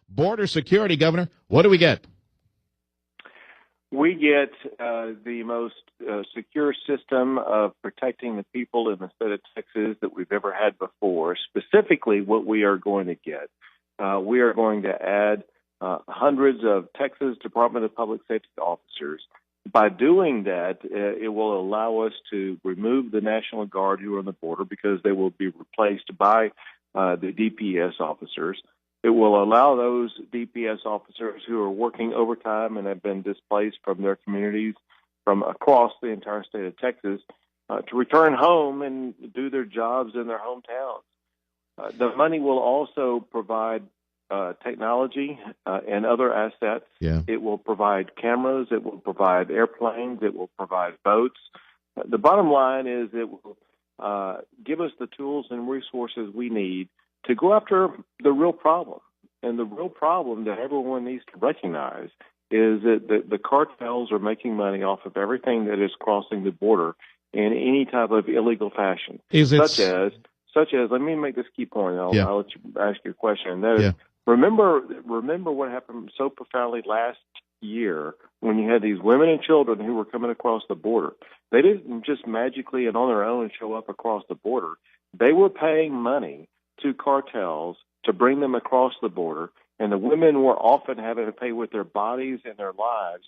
Border security, Governor. What do we get? We get the most secure system of protecting the people in the state of Texas that we've ever had before. Specifically, what we are going to get, we are going to add hundreds of Texas Department of Public Safety officers. By doing that, it will allow us to remove the National Guard who are on the border because they will be replaced by the DPS officers. It will allow those DPS officers who are working overtime and have been displaced from their communities from across the entire state of Texas to return home and do their jobs in their hometowns. The money will also provide technology and other assets. Yeah. It will provide cameras. It will provide airplanes. It will provide boats. The bottom line is it will give us the tools and resources we need to go after the real problem. And the real problem that everyone needs to recognize is that the cartels are making money off of everything that is crossing the border in any type of illegal fashion. Such as, let me make this key point. I'll let you ask your question. And that is, remember what happened so profoundly last year when you had these women and children who were coming across the border. They didn't just magically and on their own show up across the border. They were paying money to cartels to bring them across the border, and the women were often having to pay with their bodies and their lives,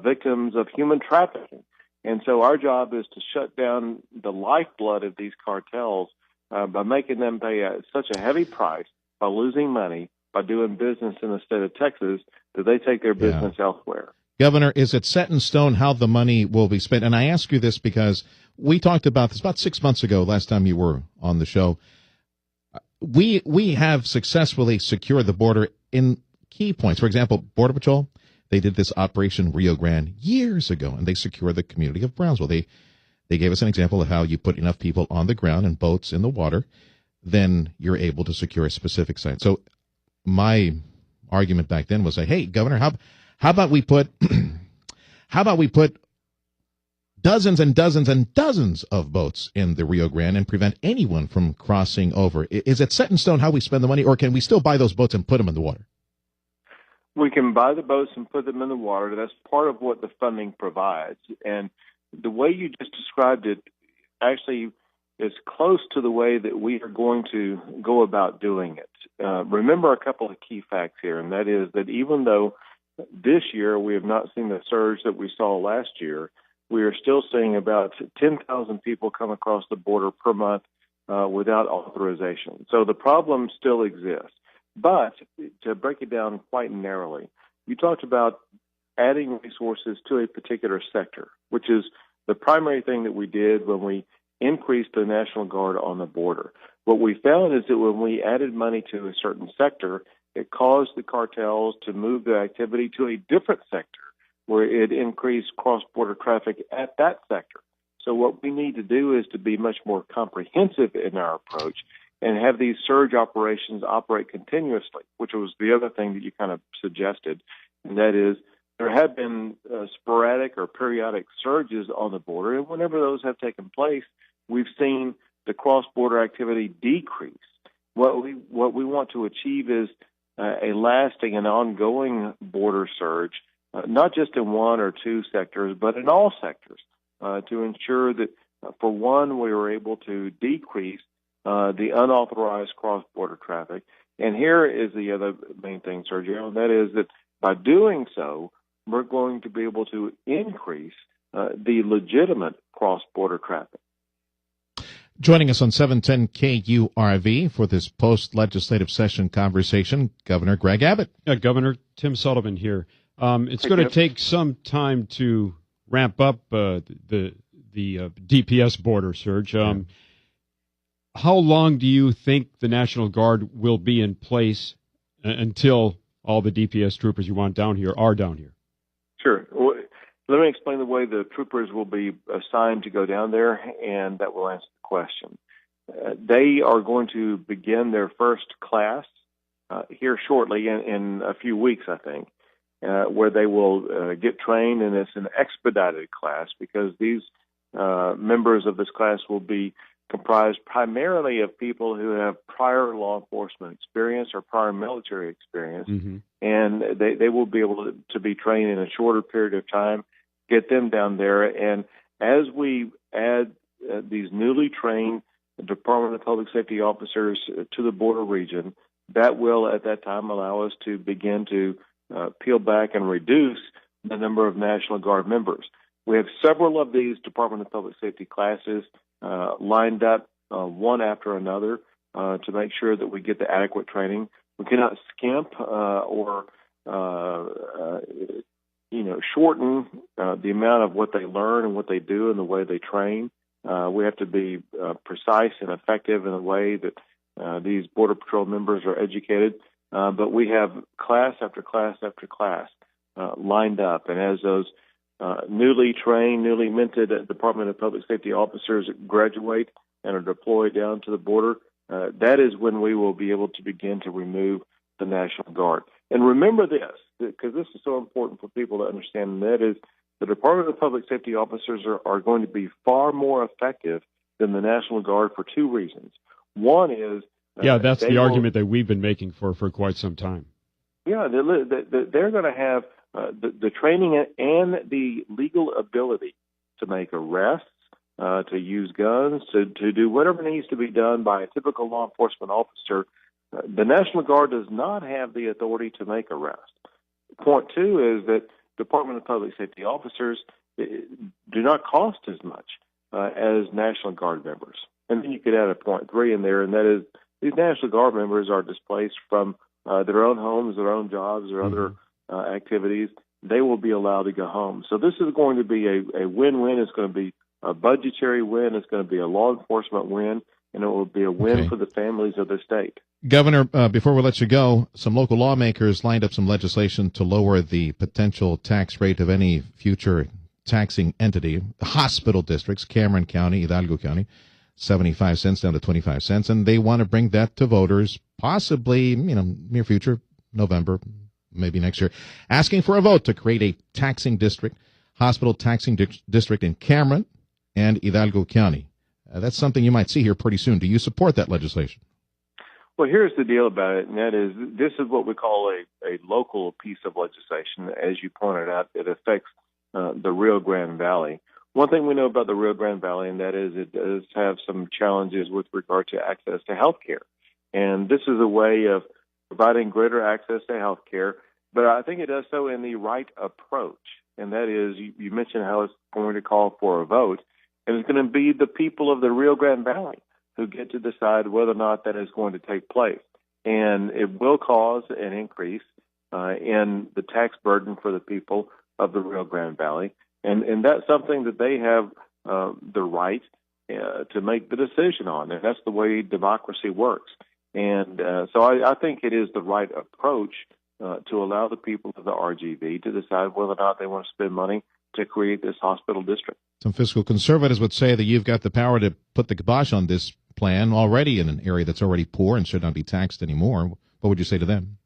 victims of human trafficking. And so our job is to shut down the lifeblood of these cartels by making them pay such a heavy price, by losing money, by doing business in the state of Texas, that they take their business elsewhere. Governor, is it set in stone how the money will be spent? And I ask you this because we talked about this about 6 months ago, last time you were on the show. We have successfully secured the border in key points. For example, Border Patrol, they did this Operation Rio Grande years ago, and they secured the community of Brownsville. They gave us an example of how you put enough people on the ground and boats in the water, then you're able to secure a specific site. So my argument back then was, hey, Governor, how about we put dozens and dozens and dozens of boats in the Rio Grande and prevent anyone from crossing over? Is it set in stone how we spend the money, or can we still buy those boats and put them in the water? We can buy the boats and put them in the water. That's part of what the funding provides. And the way you just described it actually is close to the way that we are going to go about doing it. Remember a couple of key facts here, and that is that even though this year we have not seen the surge that we saw last year, we are still seeing about 10,000 people come across the border per month without authorization. So the problem still exists. But to break it down quite narrowly, you talked about adding resources to a particular sector, which is the primary thing that we did when we increased the National Guard on the border. What we found is that when we added money to a certain sector, it caused the cartels to move their activity to a different sector, where it increased cross-border traffic at that sector. So what we need to do is to be much more comprehensive in our approach and have these surge operations operate continuously, which was the other thing that you kind of suggested, and that is there have been sporadic or periodic surges on the border, and whenever those have taken place, we've seen the cross-border activity decrease. What we want to achieve is a lasting and ongoing border surge, not just in one or two sectors, but in all sectors, to ensure that, for one, we were able to decrease the unauthorized cross-border traffic. And here is the other main thing, Sergio, and that is that by doing so, we're going to be able to increase the legitimate cross-border traffic. Joining us on 710 KURV for this post-legislative session conversation, Governor Greg Abbott. Governor Tim Sullivan here. It's going to take some time to ramp up the DPS border surge. How long do you think the National Guard will be in place until all the DPS troopers you want down here are down here? Sure. Well, let me explain the way the troopers will be assigned to go down there, and that will answer the question. They are going to begin their first class here shortly, in a few weeks, I think, where they will get trained, and it's an expedited class because these members of this class will be comprised primarily of people who have prior law enforcement experience or prior military experience, and they will be able to be trained in a shorter period of time, get them down there. And as we add these newly trained Department of Public Safety officers to the border region, that will at that time allow us to begin to peel back and reduce the number of National Guard members. We have several of these Department of Public Safety classes lined up one after another to make sure that we get the adequate training. We cannot skimp or shorten the amount of what they learn and what they do and the way they train. We have to be precise and effective in the way that these Border Patrol members are educated. But we have class after class after class lined up. And as those newly trained, newly minted Department of Public Safety officers graduate and are deployed down to the border, that is when we will be able to begin to remove the National Guard. And remember this, because this is so important for people to understand, and that is the Department of Public Safety officers are going to be far more effective than the National Guard for two reasons. One is... that's the argument that we've been making for quite some time. Yeah, they're going to have the training and the legal ability to make arrests, to use guns, to do whatever needs to be done by a typical law enforcement officer. The National Guard does not have the authority to make arrests. Point two is that Department of Public Safety officers do not cost as much as National Guard members. And then you could add a point three in there, and that is these National Guard members are displaced from their own homes, their own jobs, or other activities. They will be allowed to go home. So this is going to be a win-win. It's going to be a budgetary win. It's going to be a law enforcement win, and it will be a win for the families of the state. Governor, before we let you go, some local lawmakers lined up some legislation to lower the potential tax rate of any future taxing entity. Hospital districts, Cameron County, Hidalgo County, 75 cents down to 25 cents, and they want to bring that to voters possibly, near future, November, maybe next year, asking for a vote to create a taxing district, hospital taxing district in Cameron and Hidalgo County. That's something you might see here pretty soon. Do you support that legislation? Well, here's the deal about it, and that is this is what we call a local piece of legislation. As you pointed out, it affects the Rio Grande Valley. One thing we know about the Rio Grande Valley, and that is it does have some challenges with regard to access to health care. And this is a way of providing greater access to health care, but I think it does so in the right approach. And that is, you mentioned how it's going to call for a vote, and it's going to be the people of the Rio Grande Valley who get to decide whether or not that is going to take place. And it will cause an increase in the tax burden for the people of the Rio Grande Valley. And that's something that they have the right to make the decision on. And that's the way democracy works. And so I think it is the right approach to allow the people of the RGV to decide whether or not they want to spend money to create this hospital district. Some fiscal conservatives would say that you've got the power to put the kibosh on this plan already in an area that's already poor and should not be taxed anymore. What would you say to them?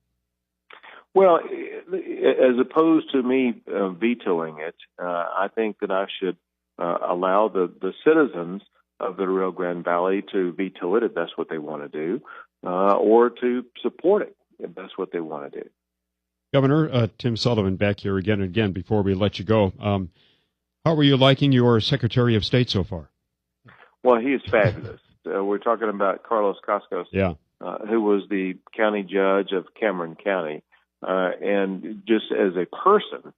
Well, as opposed to me vetoing it, I think that I should allow the citizens of the Rio Grande Valley to veto it if that's what they want to do, or to support it if that's what they want to do. Governor, Tim Sullivan back here again and again before we let you go. How are you liking your Secretary of State so far? Well, he is fabulous. We're talking about Carlos Cascos, who was the county judge of Cameron County. And just as a person,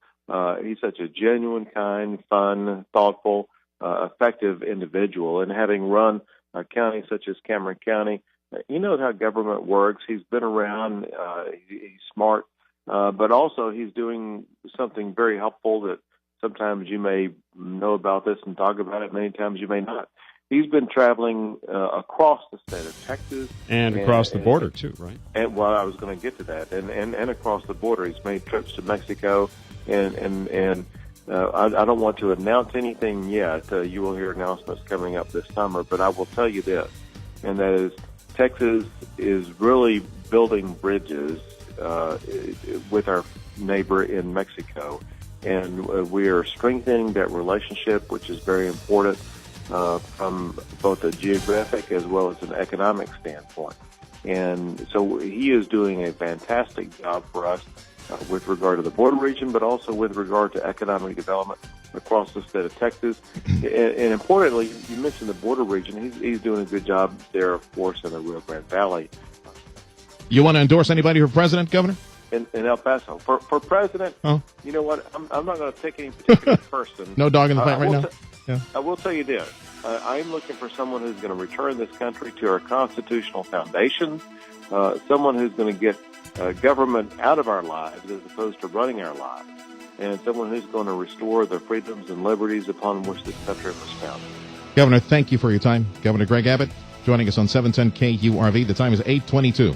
he's such a genuine, kind, fun, thoughtful, effective individual. And having run a county such as Cameron County, he knows how government works. He's been around. He's smart. But also he's doing something very helpful that sometimes you may know about this and talk about it. Many times you may not. He's been traveling across the state of Texas. And across the border, too, right? And well, I was going to get to that. And across the border. He's made trips to Mexico. And I don't want to announce anything yet. You will hear announcements coming up this summer. But I will tell you this, and that is Texas is really building bridges with our neighbor in Mexico. And we are strengthening that relationship, which is very important. from both a geographic as well as an economic standpoint. And so he is doing a fantastic job for us with regard to the border region, but also with regard to economic development across the state of Texas. And importantly, you mentioned the border region. He's doing a good job there, of course, in the Rio Grande Valley. You want to endorse anybody for president, Governor? In El Paso. For president, You know what? I'm not going to pick any particular person. No dog in the fight right now? Yeah. I will tell you this. I'm looking for someone who's going to return this country to our constitutional foundation, someone who's going to get government out of our lives as opposed to running our lives, and someone who's going to restore the freedoms and liberties upon which this country was founded. Governor, thank you for your time. Governor Greg Abbott joining us on 710 KURV. The time is 8:22.